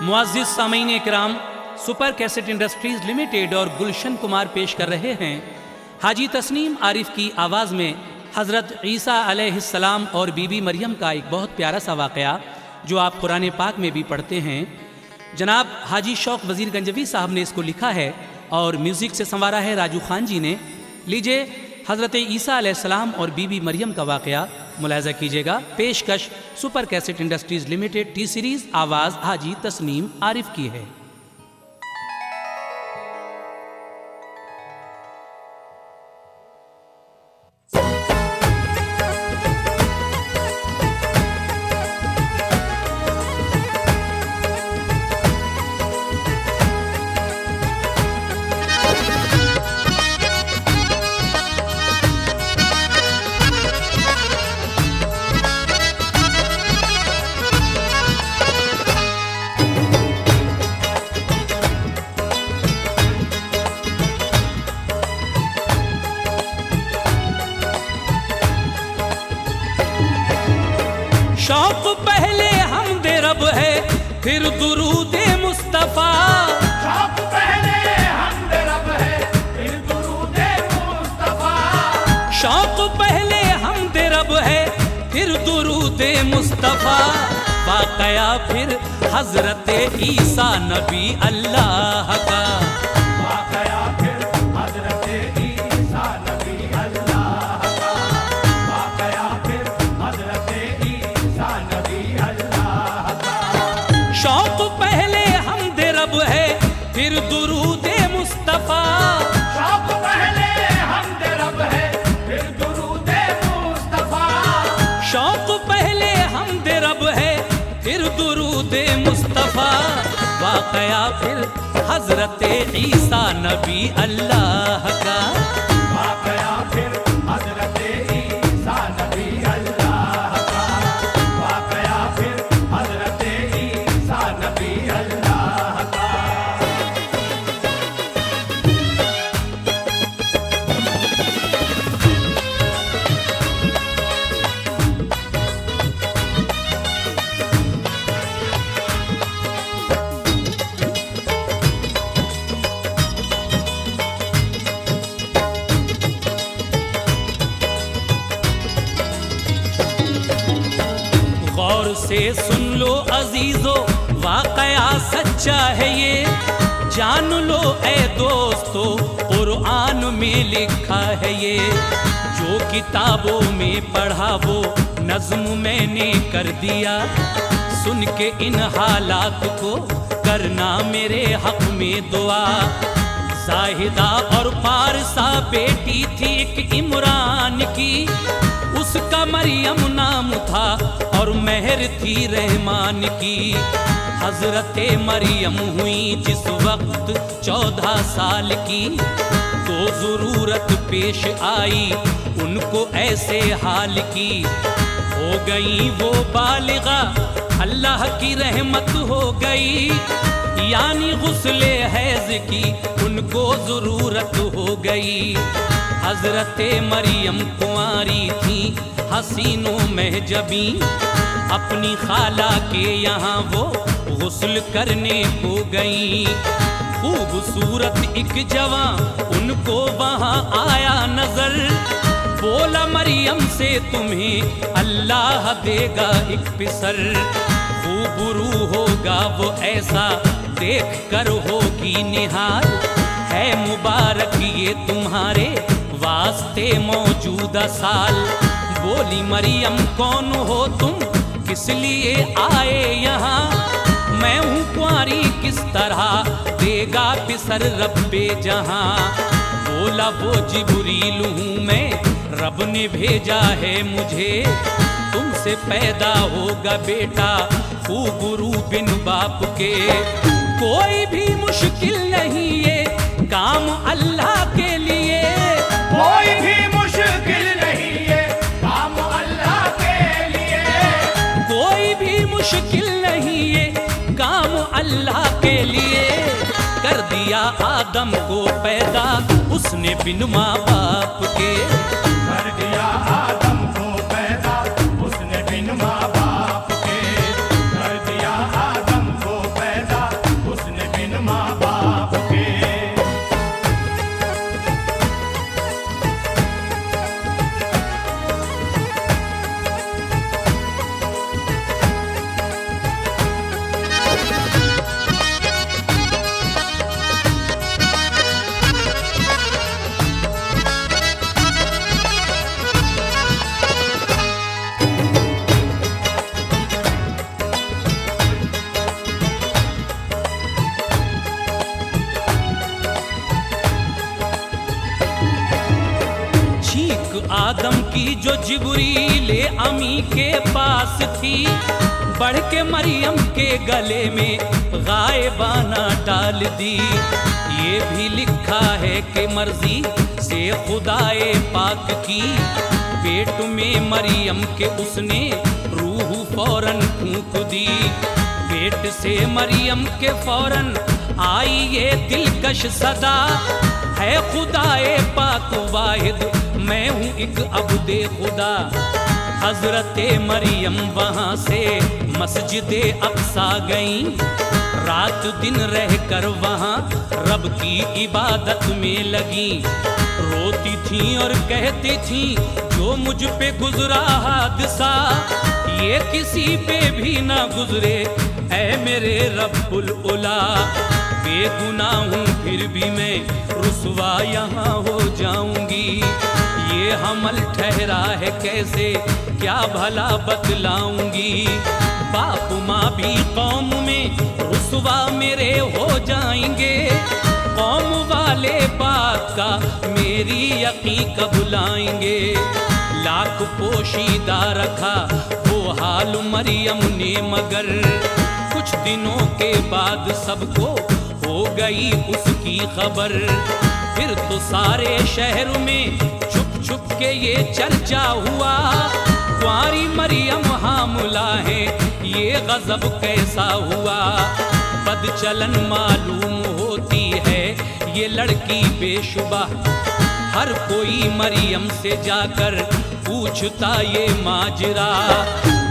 मुअज़्ज़िज़ सामीन इकराम, super cassette industries limited और गुलशन कुमार पेश कर रहे हैं हाजी तस्नीम आरिफ की आवाज़ में हज़रत ईसा अलैहिस्सलाम और बीबी मरियम का एक बहुत प्यारा सा वाक़या जो आप कुरान पाक में भी पढ़ते हैं। जनाब हाजी शौक वज़ीर गंजवी साहब ने इसको लिखा है और म्यूज़िक से संवारा है राजू खान जी ने। लीजिए हज़रत ईसा अलैहिस्सलाम और बीबी मरियम का वाक़या मुलाहिज़ा कीजिएगा। पेशकश super cassette industries limited T series, आवाज़ हाजी तस्नीम आरिफ की है। शौक पहले हमदे रब है फिर दुरूदे मुस्तफा। शौक पहले हमदे रब है फिर दुरूदे मुस्तफा। शौक पहले हमदे रब है फिर दुरूदे मुस्तफा। वाक़या फिर हज़रत ईसा नबी अल्लाह का। वाक़या फिर हज़रत ईसा नबी अल्लाह का। वाक़या फिर हज़रत ईसा नबी अल्लाह का। शौक पहले हमदे रब है फिर दुरूदे मुस्तफा। शौक पहले हमदे रब है फिर दुरूदे मुस्तफा। शौक पहले हमदे रब है फिर दुरूदे मुस्तफा। वाक़या फिर हज़रत ईसा नबी अल्लाह का। वाक़या फिर हज़रत ईसा नबी अल्लाह का। वाक़या फिर हज़रत ईसा नबी अल्लाह का। गौर से सुन लो अजीजो, वाक़या सच्चा है ये। जान लो ए दोस्तों, कुरान में लिखा है ये। जो किताबों में पढ़ा वो नज़्म मैंने कर दिया। सुन के इन हालात को करना मेरे हक में दुआ। जाहिदा और फारसा बेटी थी एक इमरान की। उसका मरियम नाम था और मेहर थी रहमान की। हज़रत मरियम हुई जिस वक्त 14 साल की, तो ज़रूरत पेश आई उनको ऐसे हाल की। हो गई वो बालिगा, अल्लाह की रहमत हो गई। यानी गुस्ले हैज़ की उनको ज़रूरत हो गई। हज़रत मरियम कुंवारी थी हसीनों में जबी। अपनी खाला के यहाँ वो गुस्ल करने को गई। खूबसूरत एक जवान उनको वहाँ आया नजर। बोला मरियम से तुम्हें अल्लाह देगा एक पिसर। खूबरू होगा वो ऐसा देख कर होगी निहाल। है मुबारक ये तुम्हारे वास्ते मौजूदा साल। बोली मरियम कौन हो तुम, किस लिए आए यहाँ। मैं हूँ कुंवारी, किस तरह देगा पिसर रब्बे जहाँ। बोला वो जिब्रील हूँ मैं, रब ने भेजा है मुझे। तुमसे पैदा होगा बेटा खूबरू बिन बाप के। कोई भी मुश्किल नहीं ये काम अल्लाह के लिए। कोई भी मुश्किल नहीं है काम अल्लाह के लिए। कोई भी मुश्किल नहीं ये काम अल्लाह के लिए। कर दिया आदम को पैदा उसने बिन माँ बाप के। कर दिया आदम को पैदा उसने बिन माँ बाप के। कर दिया आदम को पैदा आदम की जो जिब्रील अमी के पास थी, बढ़ के मरियम के गले में गायबाना डाल दी। ये भी लिखा है कि मर्जी से खुदाए पाक की, पेट में मरियम के उसने रूह फौरन फूंक दी। पेट से मरियम के फौरन आई ये दिलकश सदा, है खुदाए पाक वाहिद मैं हूँ एक अब्दे खुदा। हजरते मरियम वहाँ से मस्जिदे अक्सा गईं, रात दिन रह कर वहाँ रब की इबादत में लगी। रोती थी और कहती थी जो मुझ पे गुजरा हादसा, ये किसी पे भी ना गुजरे ऐ मेरे रब्बुल उला। बेगुनाह हूँ फिर भी मैं रुसवा यहाँ हो जाऊंगी, ये हमल ठहरा है कैसे क्या भला बतलाऊंगी। बाप माँ भी कौम में रुसवा मेरे हो जाएंगे, कौम वाले बात का मेरी यकीन कब लाएंगे। लाख पोशीदा रखा वो हाल मरियम ने, मगर कुछ दिनों के बाद सबको हो गई उसकी खबर। फिर तो सारे शहर में छुप छुप के ये चर्चा हुआ, कुंवारी मरियम हामुला है ये गजब कैसा हुआ। बदचलन मालूम होती है ये लड़की बेशुबा, हर कोई मरियम से जाकर पूछता ये माजरा।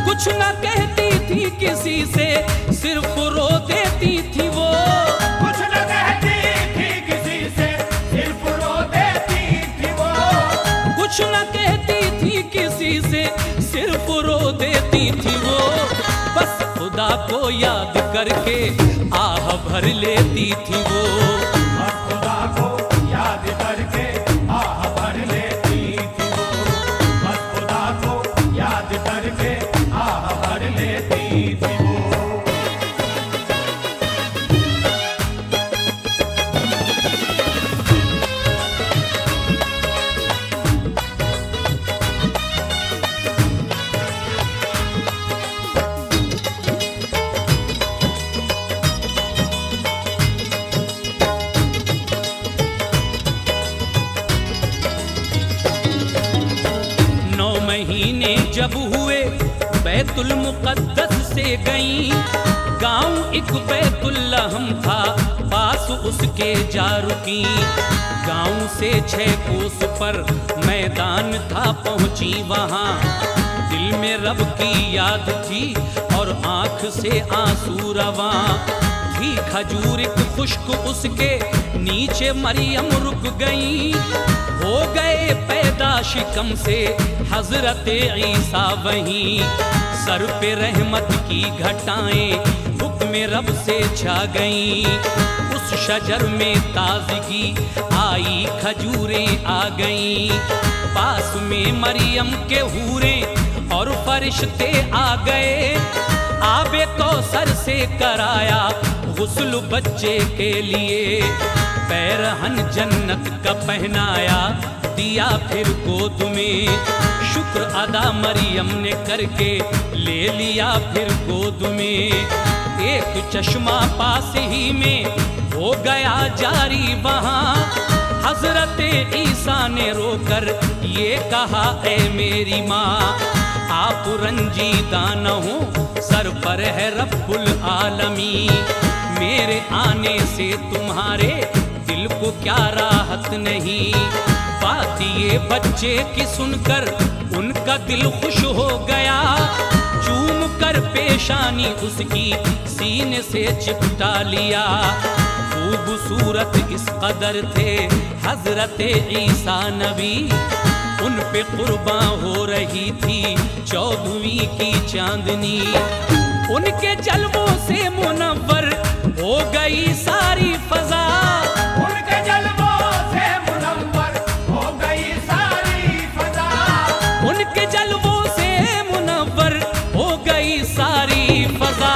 कुछ न कहती थी किसी से सिर्फ रो देती थी वो, कुछ न कहती थी किसी से सिर्फ रो देती थी वो। कुछ न कहती थी किसी से सिर्फ रो देती थी वो। बस खुदा को याद करके आह भर लेती थी वो। बस खुदा को याद करके आह भर लेती थी वो। बस खुदा को याद करके आह भर लेती थी वो। महीने जब हुए बैतुल मुक़द्दस से गईं, गांव एक बैतुल्लहम था पास उसके जा रुकी। गांव से 6 कोस पर मैदान था पहुंची वहां, दिल में रब की याद थी और आंख से आंसू रवां थी। खजूर एक खुश्क उसके नीचे मरियम रुक गई, हो गए पैदा शिकम से हजरत ईसा वहीं। सर पे रहमत की घटाएं हुक्म रब से छा गईं, उस शजर में ताजगी आई खजूरें आ गईं। पास में मरियम के हूरे और फरिश्ते आ गए, आबे कौसर से कराया गुस्ल बच्चे के लिए। पैरहन जन्नत का पहनाया दिया फिर गोद में, शुक्र अदा मरियम ने करके ले लिया फिर गोद में। एक चश्मा पास ही में हो गया जारी वहाँ, हजरत ईसा ने रोकर ये कहा ऐ मेरी माँ, आप रंजीदा न हो सर पर है रब्बुल आलमी। मेरे आने से तुम्हारे दिल को क्या राहत नहीं, बात ये बच्चे की सुनकर उनका दिल खुश हो गया। चूम कर पेशानी उसकी सीने से चिपटा लिया, खूबसूरत इस कदर थे हजरत ईसा नबी। उन पे कुर्बान हो रही थी 14वीं की चांदनी, उनके जलवों से मुनव्वर हो गई सारी फजा। उनके जलवों से मुनव्वर हो गई सारी फजा। उनके जलवों से मुनव्वर हो गई सारी फजा।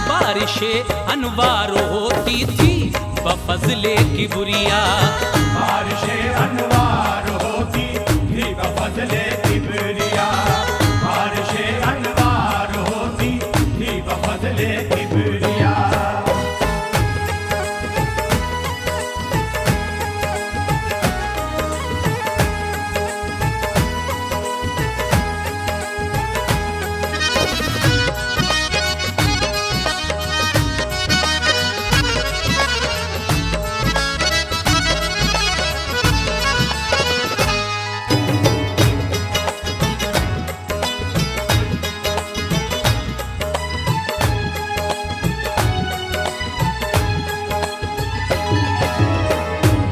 बारिशें अनवार होती थी बफजले किबरिया, बारिशें अनवार होती थी का फजले किबरिया, बारिशे अनवार होती थी बफजले किबरिया।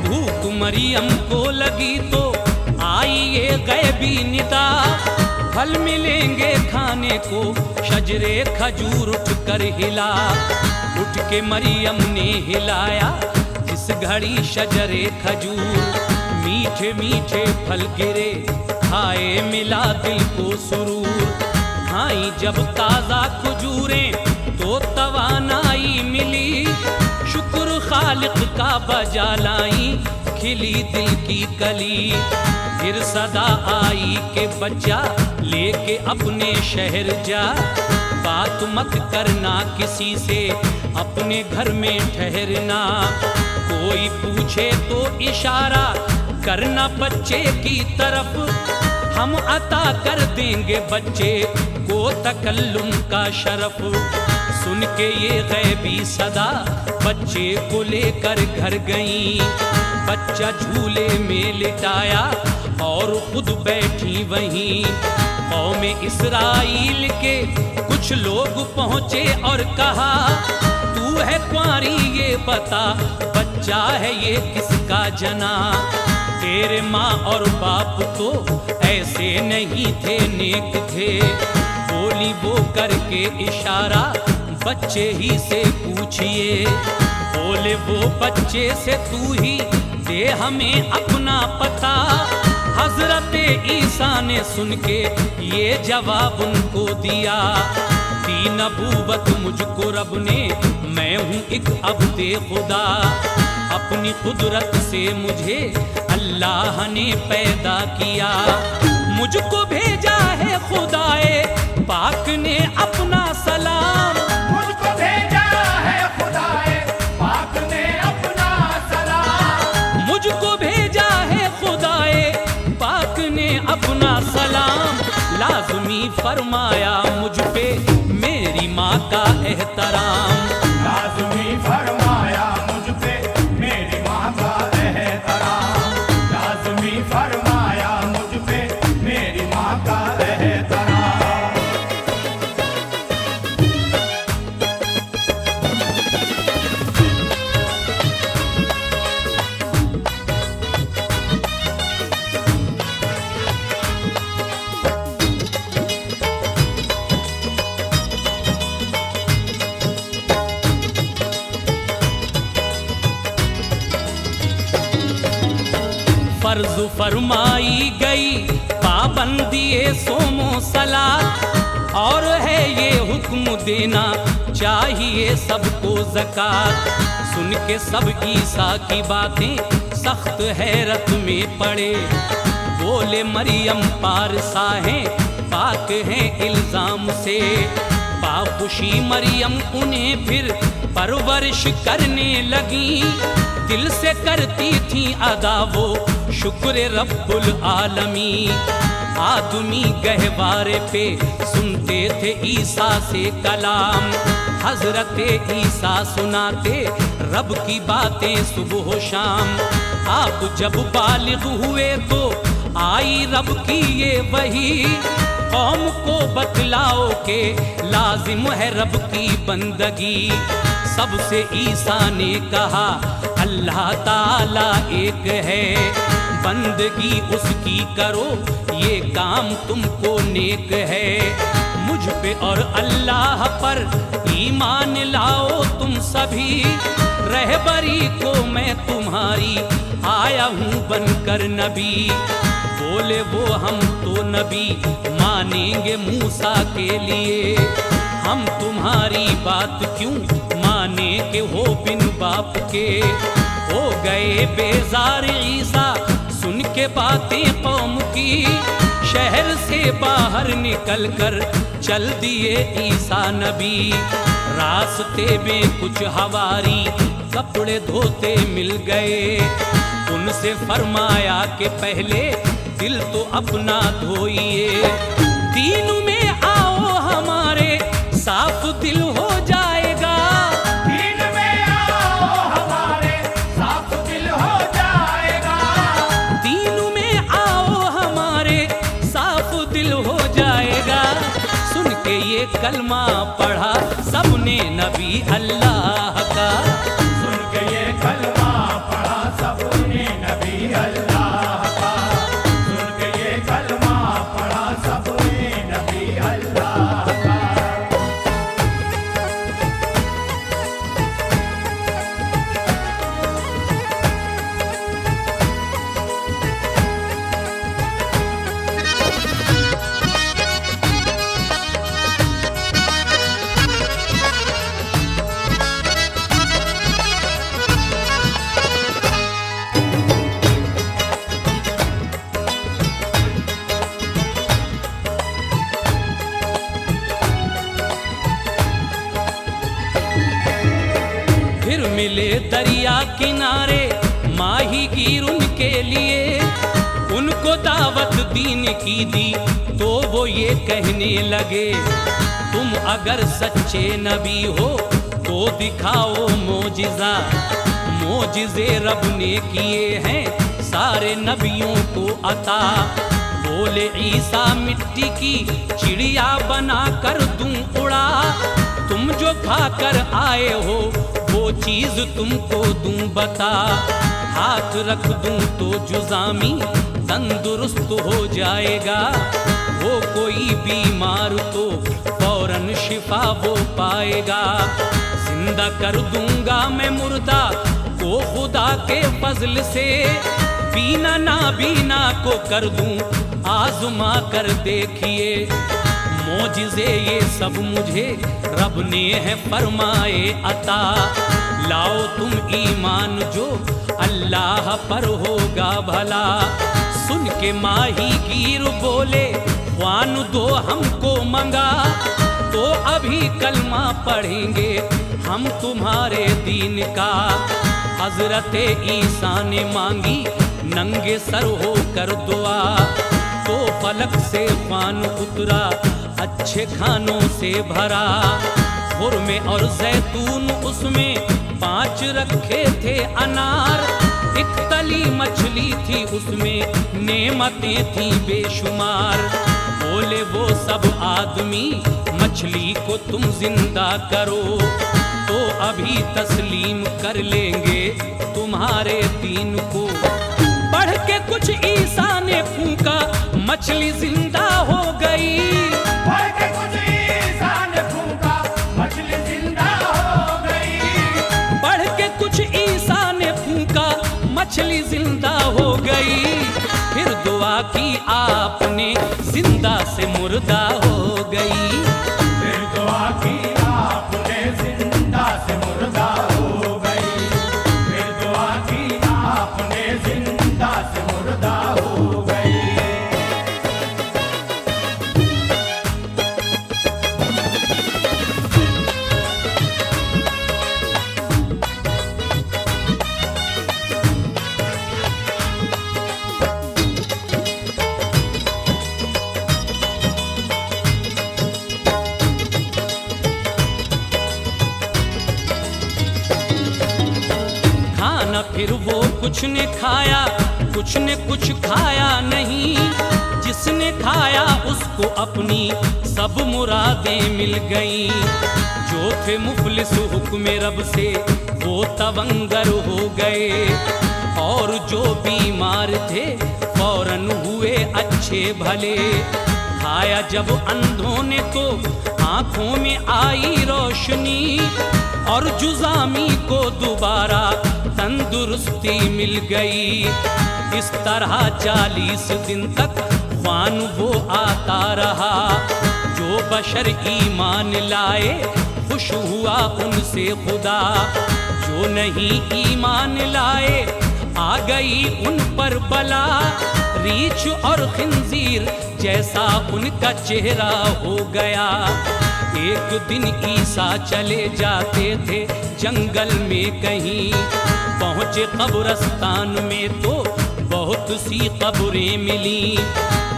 भूख मरियम को लगी तो आई ये गैबी निदा, फल मिलेंगे खाने को शजरे खजूर उठ कर हिला। उठ के मरियम ने हिलाया जिस घड़ी शजरे खजूर, मीठे मीठे फल गिरे खाए मिला दिल को सुरूर। खाई जब ताजा खजूरें तो तवानाई मिली, शुक्र खालिक का बजा लाई खिली दिल की कली। फिर सदा आई के बच्चा लेके अपने शहर जा, बात मत करना किसी से अपने घर में ठहरना। कोई पूछे तो इशारा करना बच्चे की तरफ, हम अता कर देंगे बच्चे को तकल्लुम का शरफ। सुन के ये गैबी सदा बच्चे को लेकर घर गई, बच्चा झूले में लिटाया और खुद बैठी वहीं। कौमे इस्राइल के कुछ लोग पहुँचे और कहा, तू है कुंवारी ये बता बच्चा है ये किसका जना। तेरे माँ और बाप तो ऐसे नहीं थे नेक थे, बोली वो करके इशारा बच्चे ही से पूछिए। बोले वो बच्चे से तू ही दे हमें अपना पता। हजरत ईसा ने सुन के ये जवाब उनको दिया, दी नबूवत मुझको रब ने, मैं हूँ एक अब्दे खुदा। अपनी कुदरत से मुझे अल्लाह ने पैदा किया, मुझको भेजा है खुदाए पाक ने अपना सलाम। मुझको भेजा है खुदाए पाक ने अपना सलाम, मुझको भेजा है खुदाए पाक ने अपना सलाम। लाज़मी फरमाया मुझ पे मेरी माँ का एहतराम, लाज़मी फरमाया मुझ पे मेरी माँ का एहतराम, लाज़मी फरमाया मुझ पे मेरी माँ का एहतराम। फर्ज फरमाई गई पाबंदिए सोमो सलात, और है ये हुक्म देना चाहिए सबको ज़कात। सुन के सब ईसा की बातें सख्त हैरत में पड़े, बोले मरियम पारसा हैं पाक हैं इल्जाम से। बाखुशी मरियम उन्हें फिर परवरिश करने लगी, दिल से करती थी अदा वो शुक्र रब्बुल आलमी। आदमी गहवारे पे सुनते थे ईसा से कलाम, हजरत ईसा सुनाते रब की बातें सुबह शाम। आप जब बालिग हुए तो आई रब की ये वही, कौम को बतलाओ के लाजिम है रब की बंदगी। सबसे ईसा ने कहा अल्लाह ताला एक है, बंदगी उसकी करो ये काम तुमको नेक है। मुझ पे और अल्लाह पर ईमान लाओ तुम सभी, रहबरी को मैं तुम्हारी आया हूँ बनकर नबी। बोले वो हम तो नबी मानेंगे मूसा के लिए, हम तुम्हारी बात क्यों माने के हो बिन बाप के। हो गए बेजार ईसा सुन के बातें कौम की शहर से बाहर निकल कर चल दिए ईसा नबी। रास्ते में कुछ हवारी कपड़े धोते मिल गए, उनसे फरमाया कि पहले दिल तो अपना धोइए, दीन में आओ हमारे साफ दिल हो जाएगा। दीन में आओ हमारे साफ दिल हो जाएगा। दीन में आओ हमारे साफ दिल हो जाएगा। सुन के ये कलमा पढ़ा सबने नबी अल्लाह का। सुन के ये कलमा पढ़ा सबने नबी अल्लाह का। सुन के ये कलमा पढ़ा सबने नबी अल्लाह का। फिर मिले दरिया किनारे माही गिर उनके लिए, उनको दावत दीन की दी तो वो ये कहने लगे, तुम अगर सच्चे नबी हो तो दिखाओ मोजिज़ा। मोजिज़े रब ने किए हैं सारे नबियों को अता। बोले ईसा मिट्टी की चिड़िया बना कर दूं उड़ा, तुम जो खाकर आए हो वो चीज तुमको दूं बता। हाथ रख दूं तो जुज़ामी तंदुरुस्त हो जाएगा, वो कोई बीमार तो फौरन शिफा वो पाएगा। जिंदा कर दूंगा मैं मुर्दा को खुदा के फजल से, बीना नाबीना को कर दूं आजमा कर देखिए। मोजिज़े ये सब मुझे रब ने है फरमाए अता। लाओ तुम ईमान जो अल्लाह पर होगा भला। सुन के माही गिर बोले ख्वान दो हमको मंगा, तो अभी कलमा पढ़ेंगे हम तुम्हारे दीन का। हजरत ईसा ने मांगी नंगे सर होकर दुआ, तो फलक से ख्वान उतरा अच्छे खानों से भरा। खुरमे और जैतून उसमें 5 रखे थे अनार, एक तली मछली थी उसमें नेमतें थी बेशुमार। बोले वो सब आदमी मछली को तुम जिंदा करो, तो अभी तस्लीम कर लेंगे तुम्हारे दीन को। बढ़ के कुछ ईसा ने फूंका मछली जिंदा हो गई। बढ़ के कुछ ईसा ने फूंका मछली जिंदा हो गई। बढ़ के कुछ ईसा ने फूंका मछली जिंदा हो गई। फिर दुआ की आपने जिंदा से मुर्दा हो गई। फिर दुआ की आपने जिंदा से मुर्दा हो गई। फिर दुआ की आपने जिंदा से मुर्दा हो गई। खाना फिर वो कुछ ने खाया, कुछ ने कुछ खाया नहीं। जिसने खाया उसको अपनी सब मुरादें मिल गईं। जो थे मुफलिस हुक्म रब से वो तवंगर हो गए, और जो बीमार थे फौरन हुए अच्छे भले। खाया जब अंधों ने तो आंखों में आई रोशनी, और जुज़ामी को दोबारा तंदुरुस्ती मिल गई। इस तरह 40 दिन तक ख्वान वो आता रहा। जो बशर ईमान लाए खुश हुआ उनसे खुदा, जो नहीं ईमान लाए आ गई उन पर बला, रीछ और खिंजीर जैसा उनका चेहरा हो गया। एक दिन ईसा चले जाते थे जंगल में कहीं, पहुँचे कब्रस्तान में तो बहुत सी कब्रें मिली।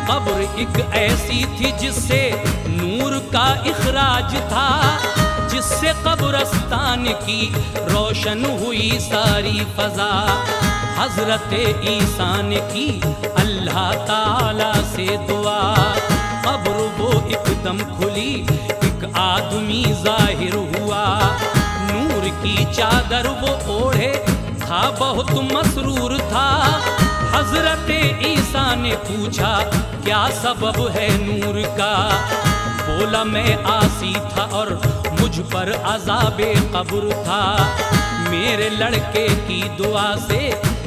कब्र एक ऐसी थी जिससे नूर का इखराज था, जिससे कब्रस्तान की रोशन हुई सारी फजा। हजरत ईसा ने की अल्लाह ताला से दुआ, कब्र वो एकदम खुली, एक आदमी जाहिर हुआ। नूर की चादर वो ओढ़े था, बहुत मसरूर था। हजरत ईसा ने पूछा क्या सबब है नूर का, बोला मैं आसी था और मुझ पर अज़ाबे कब्र था। मेरे लड़के की दुआ से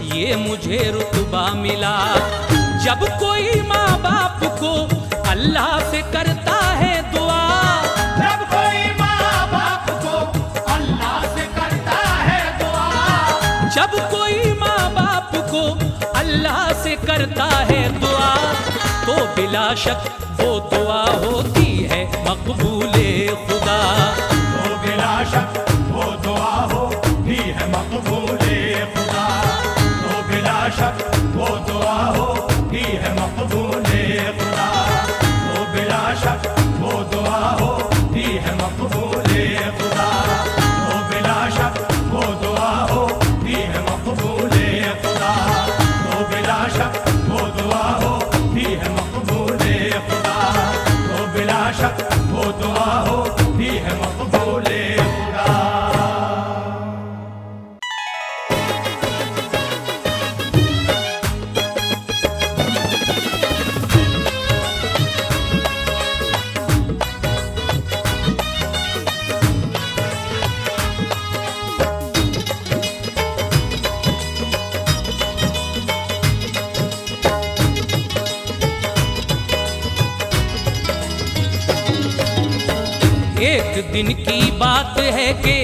ये मुझे रुतबा मिला। जब कोई माँ बाप को अल्लाह से करता है दुआ, जब कोई माँ बाप को अल्लाह से करता है दुआ, जब कोई माँ बाप को अल्लाह से करता है दुआ, तो बिला शक वो दुआ होती है मकबूले खुदा। तो बिला शक वो दुआ होती है मकबूले खुदा। तो बिला शक वो दुआ होती है मकबूले खुदा। तो बिला शक वो दुआ होती है मकबूले खुदा। तो बिला शक वो दुआ होती है मकबूले खुदा। तो बिला शक वो दुआ होती है मकबूले खुदा। तो बिला शक वो दुआ होती है मकबूले खुदा। एक दिन की बात है कि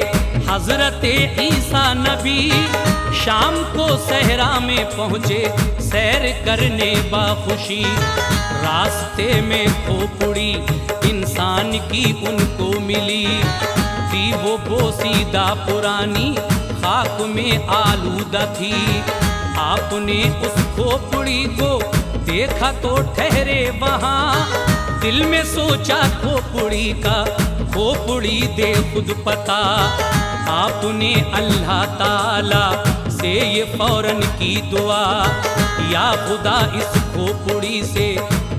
हजरत ईसा नबी शाम को सहरा में पहुँचे सैर करने बाखुशी। रास्ते में खोपड़ी इंसान की उनको मिली थी, वो बोसीदा पुरानी खाक में आलूदा थी। आपने उस खोपड़ी को देखा तो ठहरे वहाँ, दिल में सोचा खोपड़ी का खोपड़ी दे खुद पता। आपने अल्लाह ताला से ये फौरन की दुआ, या खुदा इस खोपड़ी से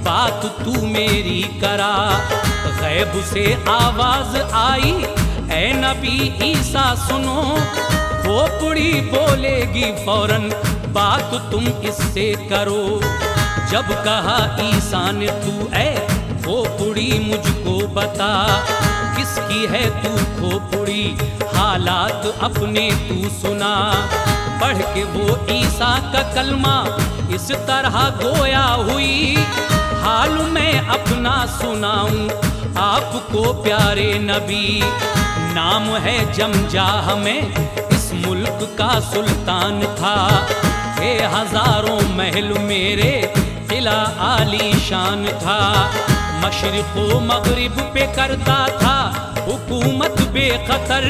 बात तू मेरी करा। गैब से आवाज आई ऐ नबी ईसा सुनो, खोपड़ी बोलेगी फौरन बात तुम इससे करो। जब कहा ईसा ने तू ऐ खोपड़ी मुझको बता, किसकी है तू खोपड़ी हालात अपने तू सुना। पढ़ के वो ईसा का कलमा इस तरह गोया हुई, हाल मैं अपना सुनाऊं आपको प्यारे नबी। नाम है जमजाह में इस मुल्क का सुल्तान था, थे हजारों महल मेरे किला आलीशान था। मशरिक़ व मगरिब पे करता था हुकूमत बेखतर,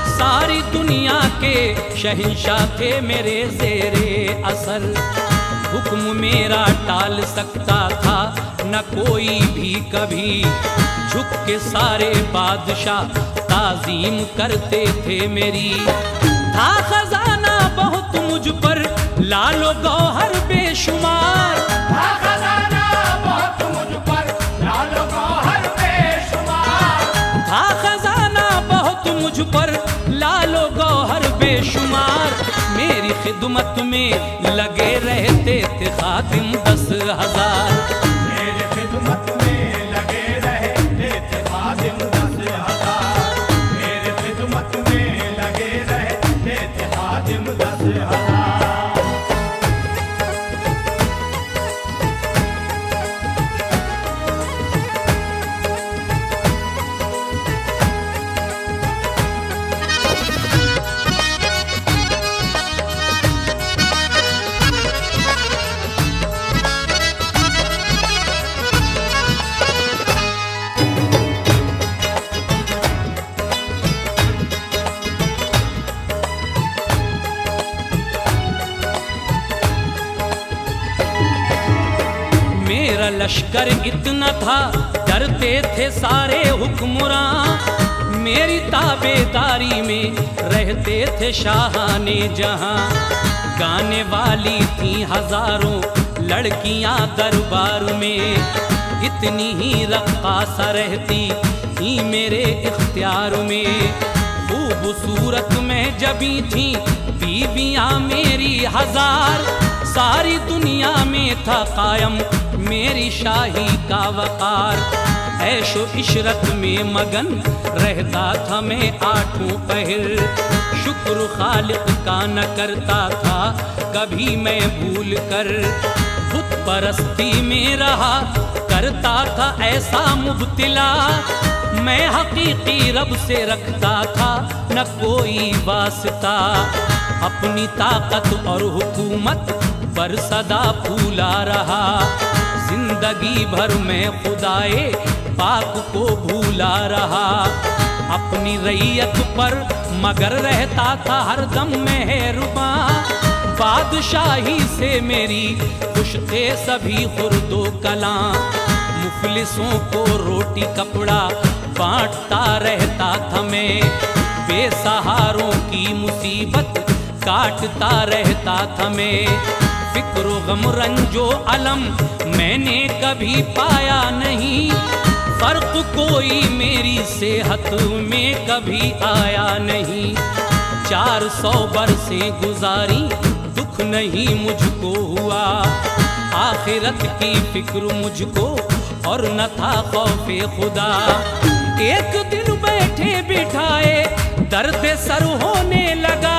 सारी दुनिया के शहंशाह थे मेरे ज़ेरे असर। हुक्म मेरा टाल सकता था न कोई भी कभी, झुक के सारे बादशाह ताज़ीम करते थे मेरी। था खजाना बहुत मुझ पर लालो गौहर बेशुमार, था खजाना बहुत मुझ पर लालो गौहर बेशुमार। था खजाना बहुत मुझ पर लालो गौहर बेशुमार। मेरी खिदमत में लगे रहते थे खातिम 10,000, मेरी खिदमत में लगे रहते थे खातिम 10,000। मेरी खिदमत में लगे रहते थे खातिम 10,000। मेरा लश्कर इतना था, डरते थे सारे हुक्मरां। मेरी ताबेदारी में रहते थे शाहाने जहां। गाने वाली थी हजारों लड़कियां दरबार में, इतनी ही रक्कासा रहती थी मेरे इख्तियार में। खूबसूरत में जबी थी बीवियां मेरी हजार, सारी दुनिया में था कायम मेरी शाही का वकार। ऐशो इशरत में मगन रहता था मैं आठों पहर, शुक्र खालिक का न करता था कभी मैं भूल कर। बुत परस्ती में रहा करता था ऐसा मुब्तिला, मैं हकीकी रब से रखता था न कोई वास्ता। अपनी ताकत और हुकूमत पर सदा फूला रहा, जिंदगी भर में खुदाए पाक को भूला रहा। अपनी रैयत पर मगर रहता था हरदम मेहरबान, बादशाही से मेरी खुश थे सभी खुर्दो कलां। मुफलिसों को रोटी कपड़ा बांटता रहता था मैं, बेसहारों की मुसीबत काटता रहता था मैं। फिक्र गम रंजो अलम मैंने कभी पाया नहीं, फर्क कोई मेरी सेहत में कभी आया नहीं। 400 बरसें गुजारी दुख नहीं मुझको हुआ, आखिरत की फिक्र मुझको और न था खौफे खुदा। एक दिन बैठे बिठाए दर्द सर होने लगा,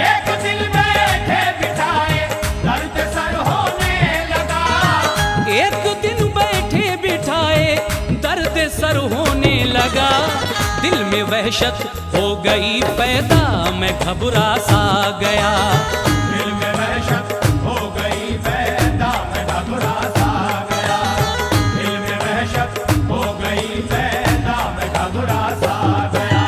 एक दिन बैठे बिठाए दर्द सर होने लगा। एक दिन बैठे बिठाए दर्द सर होने लगा। दिल में वहशत हो गई पैदा, मैं घबरा सा गया। दिल में वहशत हो गई पैदा, मैं घबरा सा गया। दिल में वहशत हो गई पैदा, मैं घबरा सा गया।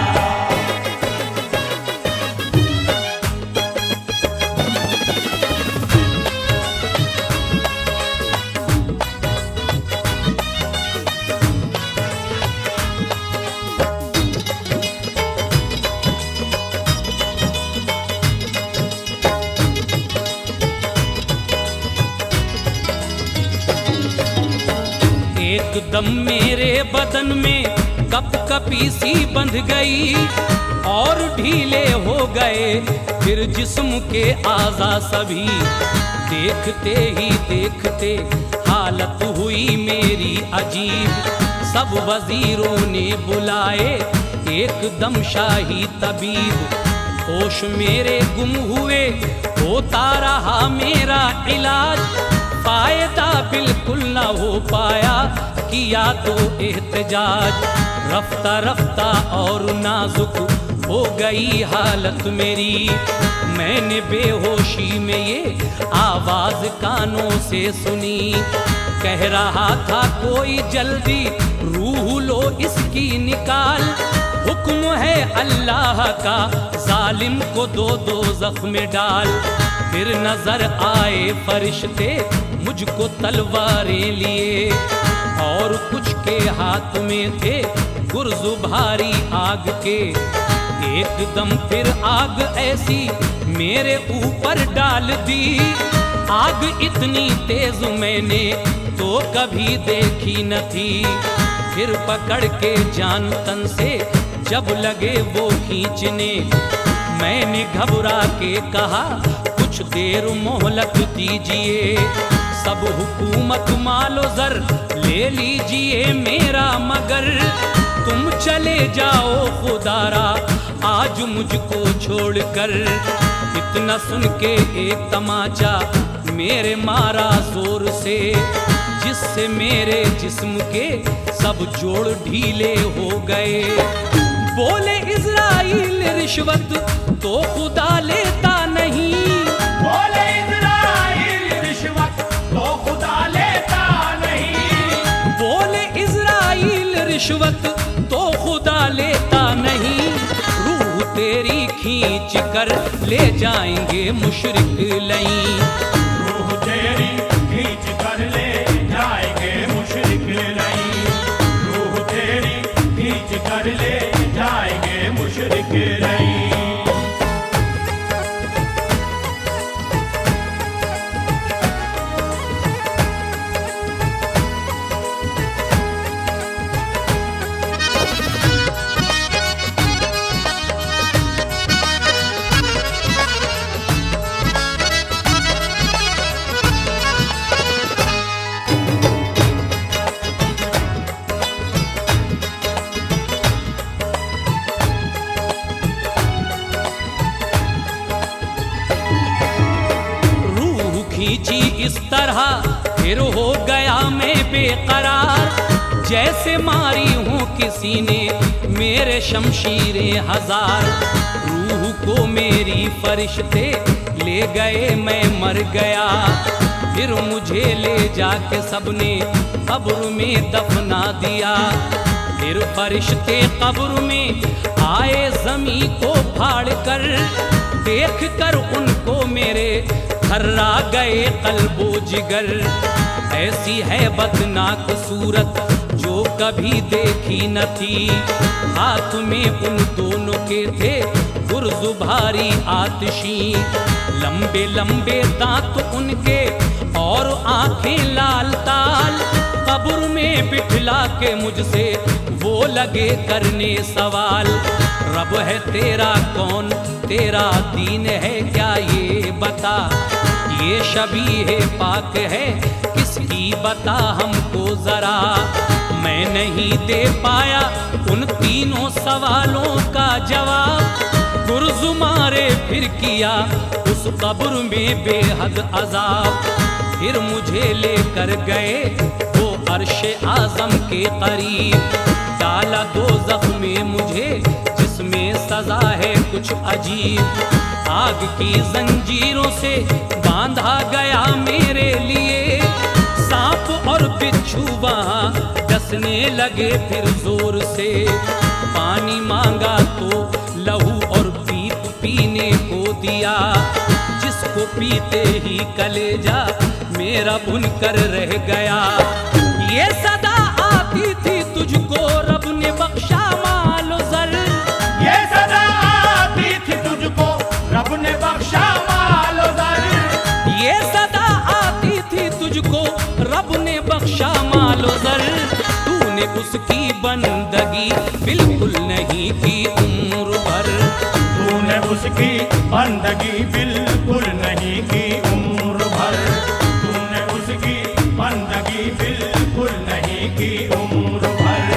एकदम मेरे बदन में कपकपी सी बंध गई और ढीले हो गए फिर जिस्म के आज़ा सभी। देखते ही देखते हालत हुई मेरी अजीब, सब वजीरों ने बुलाए एकदम शाही तबीब। होश मेरे गुम हुए होता रहा मेरा इलाज, फायदा बिल्कुल न हो पाया किया तो एहतजाज। रफ्ता रफ्ता और नाजुक हो गई हालत मेरी, मैंने बेहोशी में ये आवाज कानों से सुनी। कह रहा था कोई जल्दी रूह लो इसकी निकाल, हुक्म है अल्लाह का जालिम को दो दो जख्म डाल। फिर नजर आए फरिश्ते मुझको तलवारें लिए, और कुछ के हाथ में थे गुर्ज भारी आग के। एकदम फिर आग ऐसी मेरे ऊपर डाल दी, आग इतनी तेज मैंने तो कभी देखी न थी। फिर पकड़ के जान तन से जब लगे वो खींचने, मैंने घबरा के कहा कुछ देर मोहलत दीजिए। सब हुकूमत मालो जर ले लीजिए मेरा, मगर तुम चले जाओ खुदारा आज मुझको छोड़कर। इतना सुन के एक तमाचा मेरे मारा जोर से, जिससे मेरे जिस्म के सब जोड़ ढीले हो गए। बोले इज़राइल रिश्वत तो खुदा लेता नहीं, बोले इज़राइल रिश्वत तो खुदा लेता नहीं। बोले इज़राइल रिश्वत तो खुदा लेता नहीं। रूह तेरी खींच कर ले जाएंगे मुशरिक लई, रूह तेरी खींच कर ले जाएंगे खींची इस तरह फिर हो गया मैं बेकरार, जैसे मारी हूँ किसी ने मेरे शमशीरें हजार। रूह को मेरी फरिश्ते ले गए, मैं मर गया, फिर मुझे ले जाके सबने कब्र में दफना दिया। फिर फरिश्ते कब्र में आए ज़मीं को फाड़ कर, देख कर उनको मेरे थर्रा गए कल्बो जिगर। ऐसी है बदनाक सूरत जो कभी देखी न थी, हाथ में उन दोनों के थे गुर्ज भारी आतिशी। लंबे लंबे दांत उनके और आंखें लाल ताल, कब्र में बिठला के मुझसे वो लगे करने सवाल। रब है तेरा कौन, तेरा दीन है क्या ये बता, ये शबीह पाक है किसकी बता हमको जरा। मैं नहीं दे पाया उन तीनों सवालों का जवाब, गुर्ज मारे फिर किया उस कब्र में बेहद अजाब। फिर मुझे लेकर गए वो अर्शे आज़म के करीब, डाला दोज़ख में मुझे जिसमें सजा है कुछ अजीब। आग की जंजीरों से बांधा गया मेरे लिए, सांप और बिच्छू वहाँ डसने लगे फिर जोर से। पानी मांगा तो लहू और पीप पीने को दिया, जिसको पीते ही कलेजा मेरा बुनकर रह गया। ये सदा आती थी तुझको रब ने बख्शा मालो ज़र, ये सदा आती थी तुझको रब ने बख्शा मालो ज़र। ये सदा आती थी तुझको रब ने बख्शा मालो ज़र। तूने उसकी बंदगी बिल्कुल नहीं की उम्र भर, तूने उसकी बंदगी बिल्कुल नहीं की उम्र भर, तूने उसकी बंदगी बिल्कुल नहीं की उम्र भर।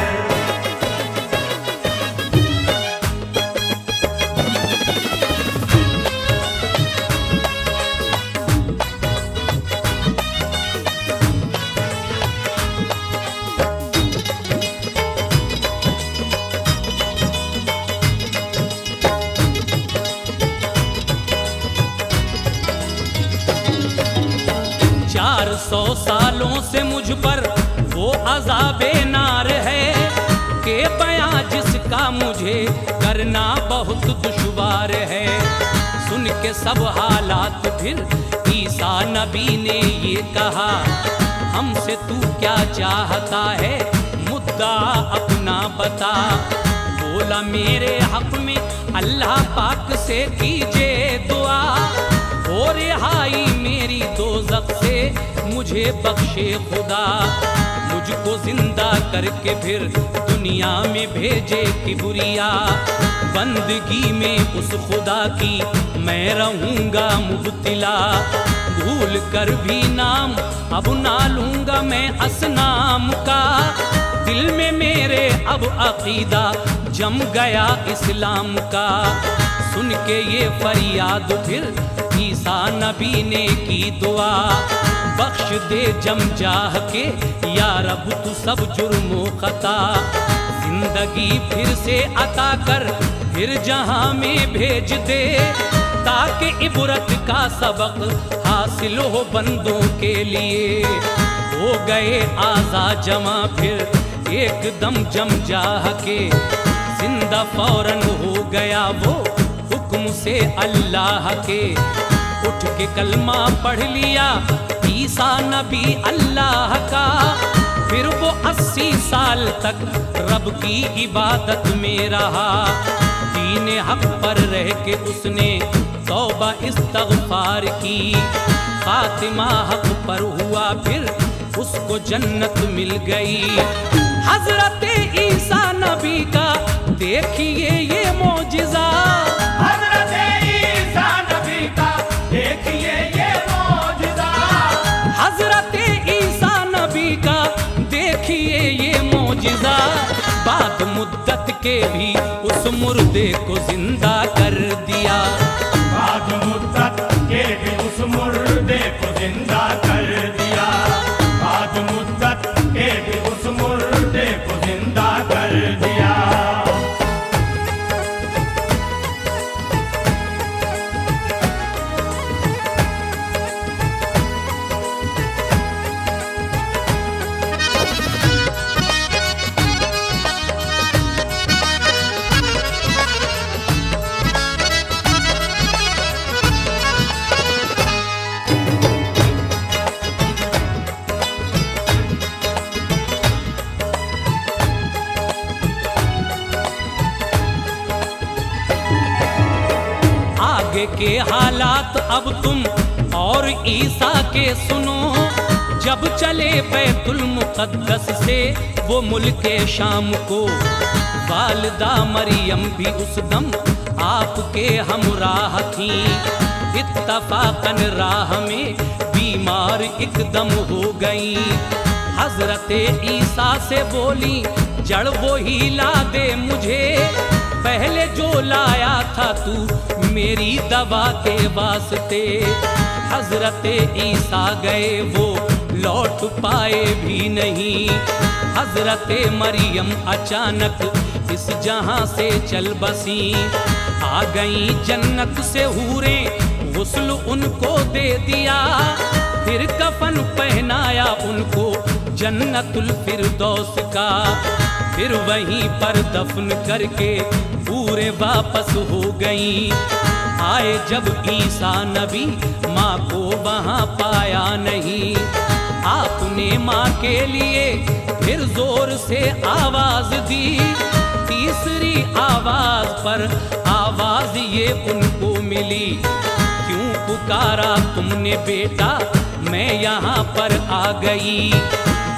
400 सालों से मुझ पर वो अज़ाबे नार है कि बयां जिसका मुझे करना बहुत दुश्वार है। सुन के सब हालात फिर ईसा नबी ने ये कहा, हमसे तू क्या चाहता है मुद्दा अपना बता। बोला मेरे हक में अल्लाह पाक से कीजिए दुआ, और रिहाई मेरी दोज़ख से मुझे बख्शे खुदा। मुझको जिंदा करके फिर दुनिया में भेजे किबरिया, बंदगी में उस खुदा की मैं रहूँगा मुब्तिला। भूल कर भी नाम अब ना लूँगा मैं असनाम का, दिल में मेरे अब अकीदा जम गया इस्लाम का। सुन के ये फरियाद फिर ईसा नबी ने की दुआ, बख्श दे जम जाह के या रब तू सब जुर्मो खता। जिंदगी फिर से अता कर फिर जहां में भेज दे, ताकि इबरत का सबक हासिल हो बंदों के लिए। हो गए आज़ा जमा फिर एकदम जम जाह के, जिंदा फौरन हो गया वो हुक्म से अल्लाह के। उठ के कलमा पढ़ लिया ईसा नबी अल्लाह का, फिर वो 80 साल तक रब की इबादत में रहा। दीन हक पर रह के उसने तौबा इस्तग़फ़ार की, खातिमा हक पर हुआ फिर उसको जन्नत मिल गई। हजरत ईसा नबी का देखिए ये मौजिज़ा, हज़रत ईसा नबी का देखिए ये मौजिज़ा। हजरत ईसा नबी का देखिए ये मौजिज़ा। बाद मुद्दत के भी उस मुर्दे को जिंदा कर दिया, बाद मुद्दत के भी उस मुर्दे को जिंदा आगे के हालात अब तुम और ईसा के सुनो। जब चले बैतुल मुक़द्दस से वो मुल्के शाम को, वालिदा मरियम भी उस दम आपके हमराह थी। इत्तफाकन राह में बीमार एकदम हो गई। हजरत ईसा से बोली जड़ वो ही ला दे मुझे, पहले जो लाया था तू मेरी दवा के वास्ते। हजरत ईसा गए वो लौट पाए भी नहीं। हजरत मरियम अचानक इस जहां से चल बसी। आ गई जन्नत से हूरें, गुस्ल उनको दे दिया। फिर कफन पहनाया उनको जन्नतुल फिरदौस का। फिर वहीं पर दफन करके पूरे वापस हो गई। आए जब ईसा नबी माँ को वहाँ पाया नहीं। आपने माँ के लिए फिर जोर से आवाज दी। तीसरी आवाज पर आवाज ये उनको मिली, क्यों पुकारा तुमने बेटा, मैं यहाँ पर आ गई।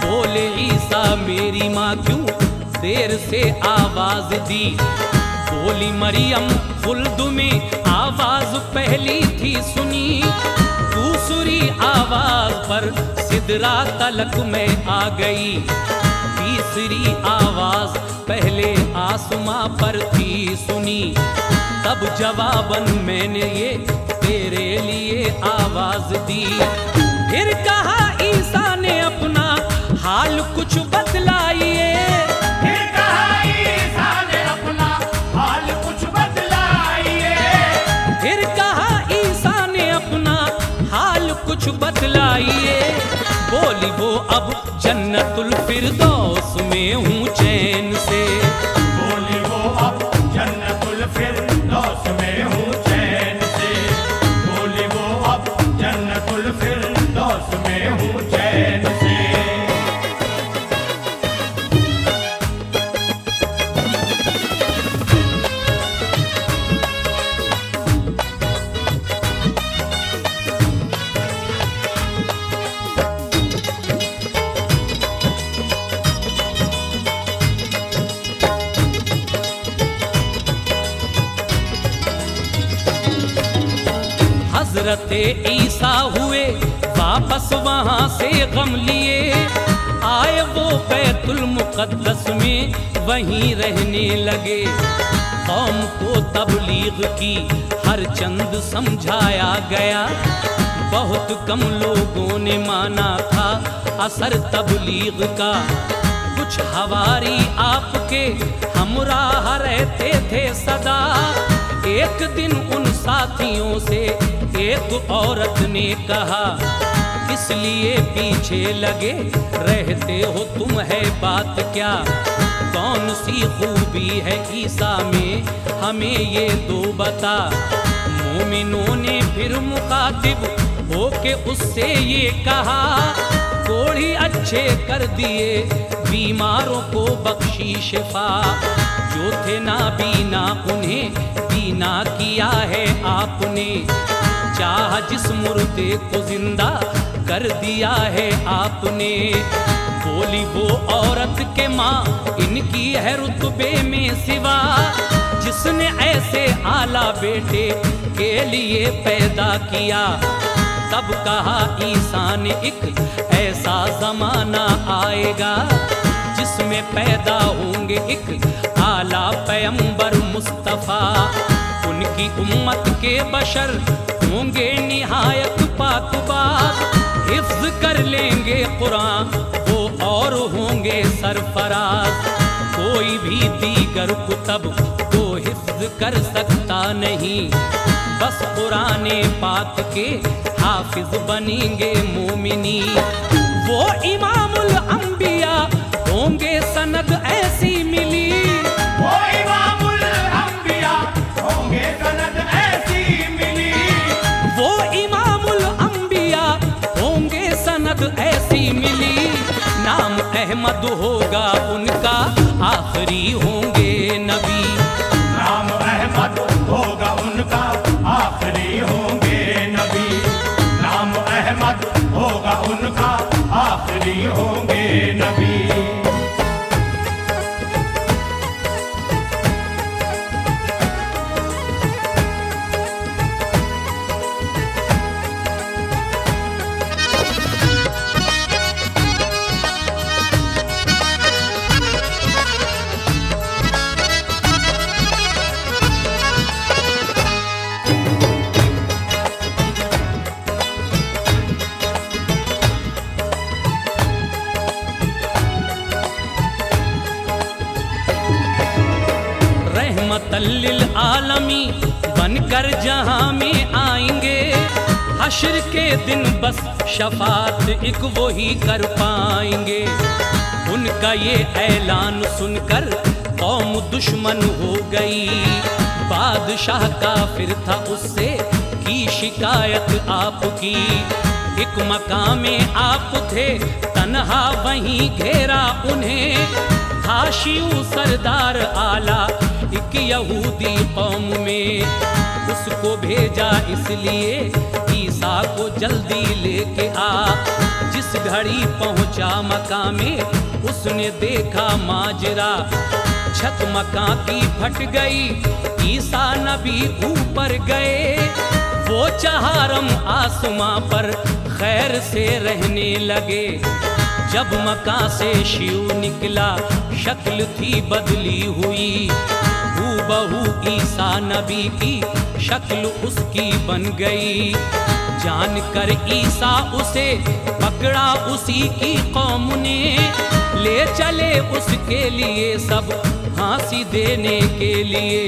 बोले ईसा मेरी माँ क्यों देर से आवाज दी। बोली मरियम खुल्द में आवाज पहली थी सुनी। दूसरी आवाज पर सिदरा तलक में आ गई। तीसरी आवाज पहले आसमां पर थी सुनी। तब जवाबन मैंने ये तेरे लिए आवाज दी। फिर कहा ईसा ने अपना हाल कुछ बतलाइए। फिर कहा ईसा ने अपना हाल कुछ बतलाइए। फिर कहा ईसा ने अपना हाल कुछ बतलाइए। बोली वो अब जन्नतुल फिरदौस में हूँ चैन से। बोली वो अब जन्नतुल फिरदौस में हूँ चैन से। बोली वो अब जन्नतुल फिरदौस में हूँ चैन से। हजरत ईसा हुए वापस वहां से गम लिए। आए वो बैतुल मुक़द्दस में वहीं रहने लगे। कौम को तबलीग की हर चंद समझाया गया। बहुत कम लोगों ने माना था असर तबलीग का। कुछ हवारी आपके हमराह रहते थे सदा। एक दिन उन साथियों से एक औरत ने कहा, इसलिए पीछे लगे रहते हो तुम, है बात क्या? कौन सी खूबी है ईसा में, हमें ये दो बता। मोमिनों ने फिर मुखातिब होके उससे ये कहा, कोढ़ी अच्छे कर दिए, बीमारों को बख्शी शिफा। जो थे नाबीना उन्हें बीना किया है आपने। चाह जिस मुर्दे को जिंदा कर दिया है आपने। बोली वो औरत के माँ इनकी है रुतबे में सिवा, जिसने ऐसे आला बेटे के लिए पैदा किया। तब कहा ईसा ने एक ऐसा जमाना आएगा जिसमें पैदा होंगे एक आला पैगंबर मुस्तफ़ा। उनकी उम्मत के बशर होंगे निहायत पाकबाज, हिफ्ज कर लेंगे कुरान वो और होंगे सरफराज। कोई भी दीगर कुतब को हिफ्ज कर सकता नहीं, बस कुराने पाक के हाफिज बनेंगे मोमिनी। वो इमामुल अंबिया होंगे सनद ऐसी मिली। वो इमामुल अंबिया होंगे सनद ऐसी मिली। वो इमामुल अंबिया होंगे सनद ऐसी मिली। नाम अहमद होगा उनका, आखिरी होंगे नबी। नाम अहमद होगा उनका, आखिरी इमामी बनकर जहां में आएंगे। हश्र के दिन बस शफात एक वो ही कर पाएंगे। उनका ये ऐलान सुनकर कौम दुश्मन हो गई। बादशाह काफिर था, उससे की शिकायत आपकी। एक मकाम में आप थे तन्हा, वहीं घेरा उन्हें था शिऊ सरदार आला एक यहूदी कौम में। उसको भेजा इसलिए ईसा को जल्दी लेके आ। जिस घड़ी पहुंचा मकाम में उसने देखा माजरा। छत मकान की फट गई, ईसा नबी ऊपर गए। वो चहारम आसमां पर खैर से रहने लगे। जब मकान से शिव निकला, शक्ल थी बदली हुई। हूबहू ईसा नबी की शक्ल उसकी बन गई। जानकर ईसा उसे पकड़ा उसी की कौम ने। ले चले उसके लिए सब फांसी देने के लिए।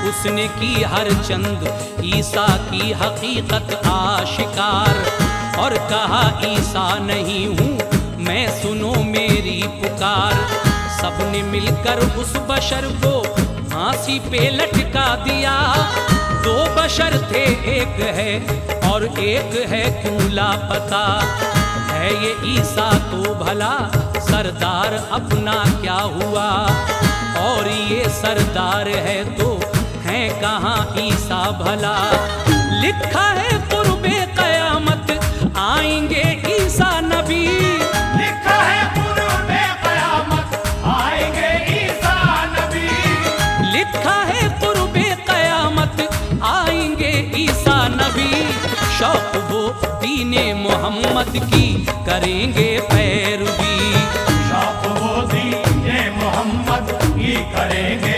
उसने की हर चंद ईसा की हकीकत आशिकार और कहा ईसा नहीं हूँ मैं, सुनो मेरी पुकार। सबने मिलकर उस बशर को फांसी पे लटका दिया। दो बशर थे, एक है और एक है क्यों लापता। है ये ईसा तो भला, सरदार अपना क्या हुआ। और ये सरदार है तो है कहाँ ईसा भला। लिखा है कुर्बे कयामत आएंगे ईसा नबी। लिखा है कुर्बे कयामत आएंगे ईसा नबी। लिखा है कुर्बे कयामत आएंगे ईसा नबी। शौक वो दीने मोहम्मद की करेंगे पैरवी। शौक वो दीने मोहम्मद की करेंगे